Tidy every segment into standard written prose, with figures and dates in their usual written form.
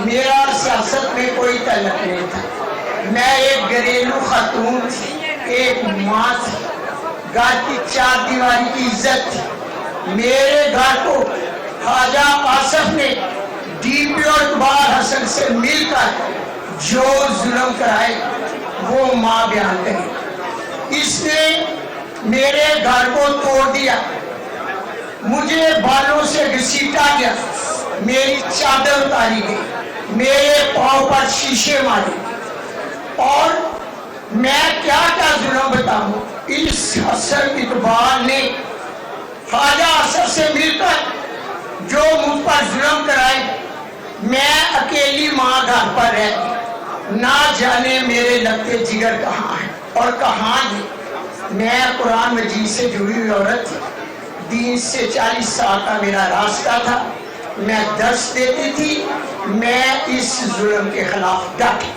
میرا سیاست میں کوئی تعلق نہیں تھا. میں ایک گھریلو خاتون تھی, ایک ماں تھی, گھر کی چار دیواری کی عزت تھی. میرے گھر کو خواجہ آصف نے ڈی پی او اقبال حسن سے مل کر جو ظلم کرائے وہ ماں بیان کری. اس نے میرے گھر کو توڑ دیا, مجھے بالوں سے گھسیٹا گیا, میری چادر اتاری گئی, میرے پاؤں پر شیشے مارے, اور میں کیا کیا ظلم بتاؤں. اس حسن اقبال نے خواجہ آصف سے مل کر جو مجھ پر ظلم کرائے, میں اکیلی ماں گھر پر رہتی, نہ جانے میرے لگتے جگر کہاں ہیں اور کہاں گئے. میں قرآن مجید سے جڑی ہوئی عورت تھی, دین سے 40 سال کا میرا راستہ تھا, میں درس دیتی تھی. میں اس ظلم کے خلاف ڈٹی,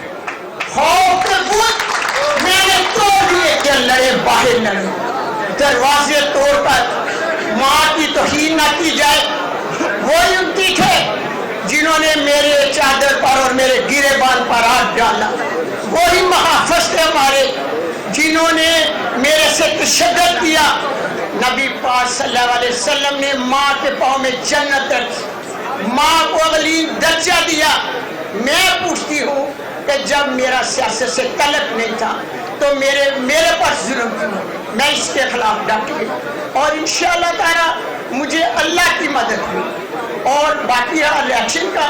خوف کے بت میں نے توڑ دیے کہ لڑے باہر لڑے, دروازے توڑ کر ماں کی توہین نہ کی جائے. وہی امتی تھے جنہوں نے میرے چادر پر اور میرے گریبان پر ہاتھ ڈالا, وہی محافظ تھے ہمارے جنہوں نے میرے سے تشدد کیا. نبی پاک صلی اللہ علیہ وسلم نے ماں کے پاؤں میں جنت رکھی, ماں کو اگلی درجہ دیا. میں پوچھتی ہوں کہ جب میرا سیاست سے تعلق نہیں تھا تو میرے پر ظلم کیا. میں اس کے خلاف ڈٹ گئی اور انشاءاللہ تعالی مجھے اللہ کی مدد ہوئی. اور باقی الیکشن کا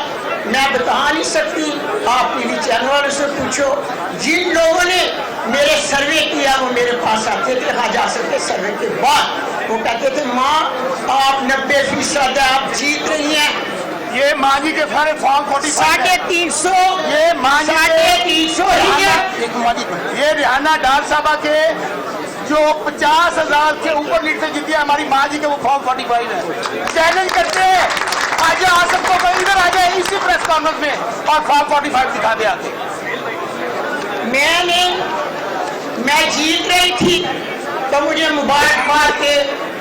میں بتا نہیں سکتی, آپ ٹی وی چینل والوں سے پوچھو. جن لوگوں نے میرے سروے کیا وہ میرے پاس آتے تھے خواجہ آصف کے سروے کے بعد, وہ کہتے تھے ماں آپ 90% آپ جیت رہی ہیں. یہ مانجی کے فارم 350 یہ مانجی 350 یہ ریحانہ ڈار صاحبہ کے جو 50,000 سے اوپر لیڈ سے جیتی ہے, ہماری ماں جی کے وہ فارم 45 ہے. چیلنج کرتے ہیں خواجہ آصف کو کہ ادھر آ جائے اسی پریس کانفرنس میں اور فارم 45 دکھا دے آتے. میں جیت رہی تھی تو مجھے مبارکباد کے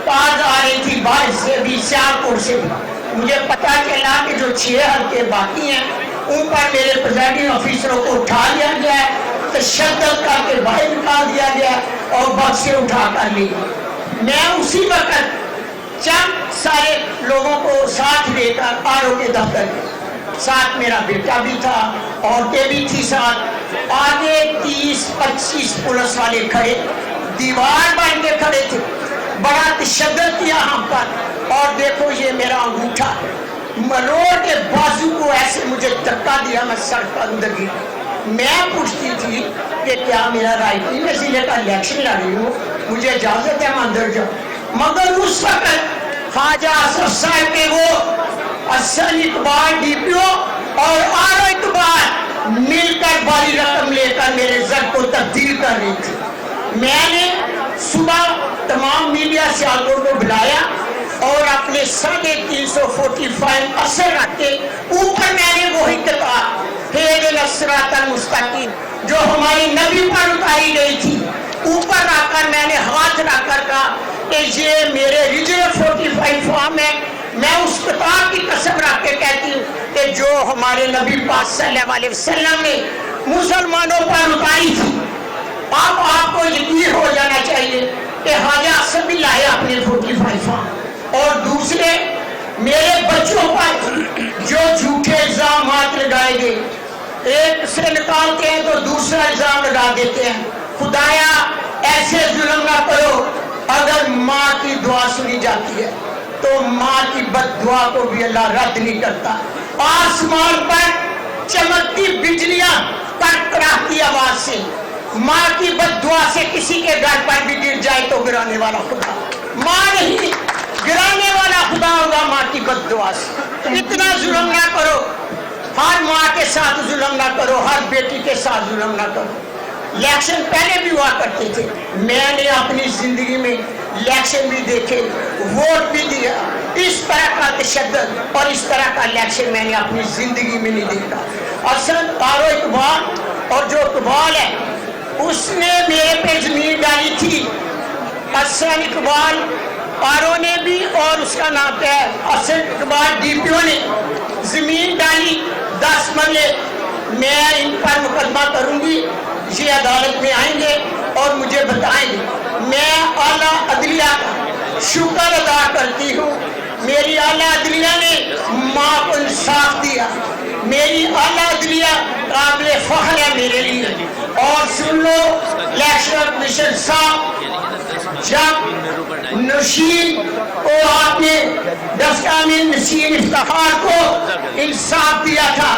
کارڈ آ رہی تھی باہر سے بھی, سیالکوٹ سے بھی. مجھے پتا چلا کہ جو 6 حلقے باقی ہیں ان پر میرے پریزائڈنگ آفیسروں کو اٹھا لیا گیا ہے, تشدد کر کے باہر نکال دیا گیا اور بس سے اٹھا کر لی. میں اسی وقت چند سارے لوگوں کو ساتھ لے کر آر او کے دفتر گئے, ساتھ میرا بیٹا بھی تھا, عورتیں بھی تھی ساتھ. آگے 30-25 پولیس والے کھڑے, دیوار بن کے کھڑے تھے, بڑا تشدد کیا ہم پر. اور دیکھو یہ میرا انگوٹھا مروڑ کے بازو کو ایسے مجھے دھکا دیا, میں سڑک پر اندر گئی. میں پوچھتی تھی کہ کیا میرا رائٹ نہیں, میں ضلع کا الیکشن لڑ رہی ہوں, مجھے اجازت ہے میں اندر جاؤں. مگر اس وقت خواجہ آصف صاحب کے وہ حسن اقبال ڈی پی او اور آر او اقبال مل کر بڑی رقم لے کر میرے زد کو تبدیل کر رہی تھی. میں نے صبح تمام میڈیا سیالکوٹ کو بلایا اور اپنے 345 اثر رکھ کے اوپر میں نے وہی کتاب اہدنا الصراط المستقیم جو ہماری نبی پر اتاری گئی تھی اوپر رکھ کر میں نے ہاتھ رکھ کر کہا کہ یہ میرے ریجنل 45 فارم ہے. میں اس کتاب کی قسم رکھ کے کہتی ہوں کہ جو ہمارے نبی پاک صلی اللہ علیہ وسلم نے مسلمانوں پر اتاری تھی. اب آپ کو یقین ہو جانا چاہیے کہ خواجہ آصف بھی لائے اپنے 45 فارم. اور دوسرے میرے بچوں پر جو جھوٹے الزامات لگائے گئے, ایک سے نکالتے ہیں تو دوسرا الزام لگا دیتے ہیں. خدایا ایسے ظلم نہ کرو, اگر ماں کی دعا سنی جاتی ہے تو ماں کی بد دعا کو بھی اللہ رد نہیں کرتا. آسمان پر چمکتی بجلیاں کڑکڑاتی آواز سے ماں کی بد دعا سے کسی کے گھر پر بھی گر جائے تو گرانے والا خدا ماں نہیں, گرانے والا خدا ہوگا ماں کی بد دعا سے. اتنا ظلم نہ کرو, ہر ماں کے ساتھ ظلم نہ کرو, ہر بیٹی کے ساتھ ظلم نہ کرو. الیکشن پہلے بھی ہوا کرتے تھے, میں نے اپنی زندگی میں الیکشن بھی دیکھے, ووٹ بھی دیا. اس طرح کا تشدد اور اس طرح کا الیکشن میں نے اپنی زندگی میں نہیں دیکھا. اصل آر او اقبال اور جو اقبال ہے اس نے میرے پہ زمین ڈالی تھی. حسن اقبال آر او نے بھی اور اس کا نام کیا ہے حسن اقبال ڈی پی او نے زمین ڈالی 10 مرلے میں ان پر مقدمہ کروں گی، یہ عدالت میں آئیں گے اور مجھے بتائیں گے۔ میں اعلیٰ عدلیہ کا شکر ادا کرتی ہوں، میری اعلیٰ عدلیہ نے ماں کو انصاف دیا، میری اعلیٰ عدلیہ قابل فخر ہے میرے لیے۔ اور سن لو الیکشن کمیشن صاحب، جب نشین کو آپ نے دستگاہ نشین افتخار کو انصاف دیا تھا،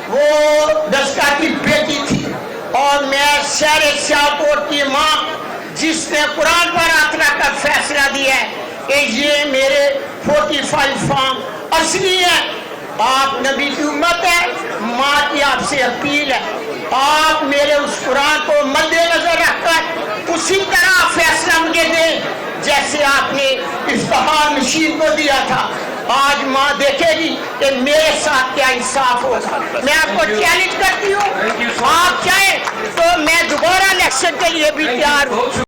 وہ دستگاہ کی بیٹی تھی، اور میں شہر سیالکوٹ کی ماں جس نے قرآن پر ہاتھ رکھ کر فیصلہ دیا ہے کہ یہ میرے 45 فارم اصلی ہے۔ آپ نبی کی امت ہے، ماں کی آپ سے اپیل ہے، آپ میرے اس قرآن کو مد نظر رکھ کر اسی طرح فیصلہ مجھے دیں جیسے آپ نے افتخار نشین کو دیا تھا۔ آج ماں دیکھے گی کہ میرے ساتھ کیا انصاف ہوگا۔ میں آپ کو چیلنج کرتی ہوں، آپ چاہیں تو میں دوبارہ الیکشن کے لیے بھی تیار ہوں۔